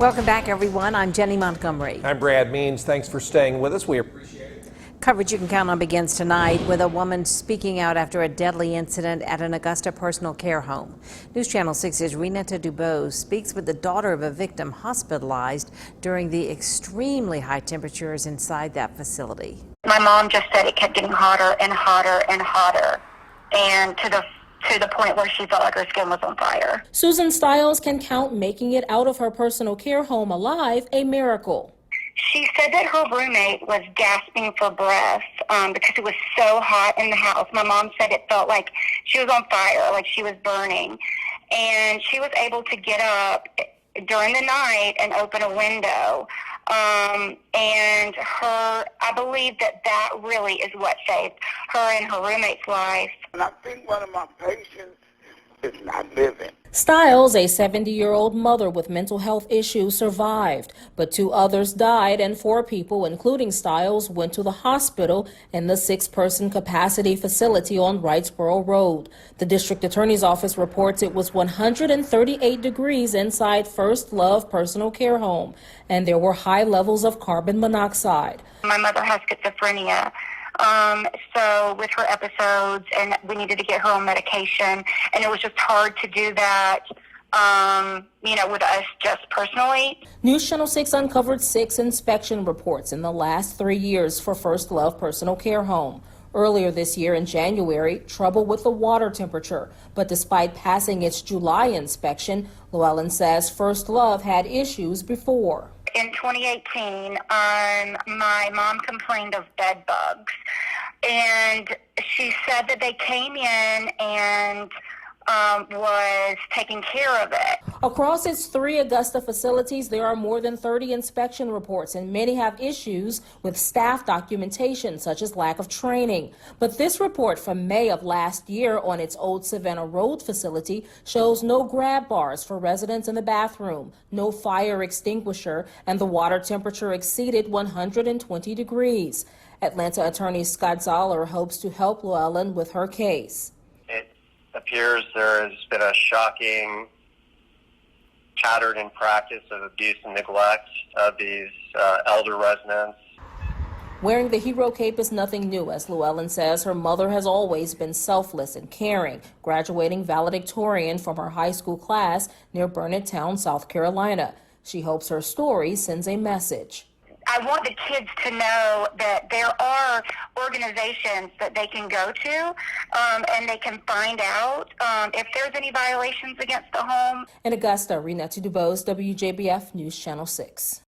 Welcome back, everyone. I'm Jenny Montgomery. I'm Brad Means. Thanks for staying with us. We appreciate it. Coverage you can count on begins tonight with a woman speaking out after a deadly incident at an Augusta personal care home. NewsChannel 6's Renata Dubose speaks with the daughter of a victim hospitalized during the extremely high temperatures inside that facility. My mom just said it kept getting hotter and hotter and hotter, and to the point where she felt like her skin was on fire. Susan Stiles can count making it out of her personal care home alive a miracle. She said that her roommate was gasping for breath because it was so hot in the house. My mom said it felt like she was on fire, like she was burning. And she was able to get up during the night and open a window. And I believe that really is what saved her and her roommate's life. And I think one of my patients is not living. Stiles, a 70-year-old mother with mental health issues, survived, but 2 others died and 4 people, including Stiles, went to the hospital in the 6-person capacity facility on Wrightsboro Road. The district attorney's office reports it was 138 degrees inside First Love Personal Care Home, and there were high levels of carbon monoxide. My mother has schizophrenia. So with her episodes, and we needed to get her on medication, and it was just hard to do that, with us just personally. News Channel 6 uncovered 6 inspection reports in the last 3 years for First Love Personal Care Home. Earlier this year in January, trouble with the water temperature. But despite passing its July inspection, Llewellyn says First Love had issues before. In 2018, my mom complained of bed bugs, and she said that they came in and was taking care of it. Across its 3 Augusta facilities, there are more than 30 inspection reports, and many have issues with staff documentation, such as lack of training. But this report from May of last year on its Old Savannah Road facility shows no grab bars for residents in the bathroom, no fire extinguisher, and the water temperature exceeded 120 degrees. Atlanta attorney Scott Zoller hopes to help Llewellyn with her case. Appears there has been a shocking pattern in practice of abuse and neglect of these elder residents. Wearing the hero cape is nothing new, as Llewellyn says her mother has always been selfless and caring, graduating valedictorian from her high school class near Burnett Town, South Carolina. She hopes her story sends a message. I want the kids to know that there are organizations that they can go to and they can find out if there's any violations against the home. In Augusta, Renata Dubose, WJBF News Channel 6.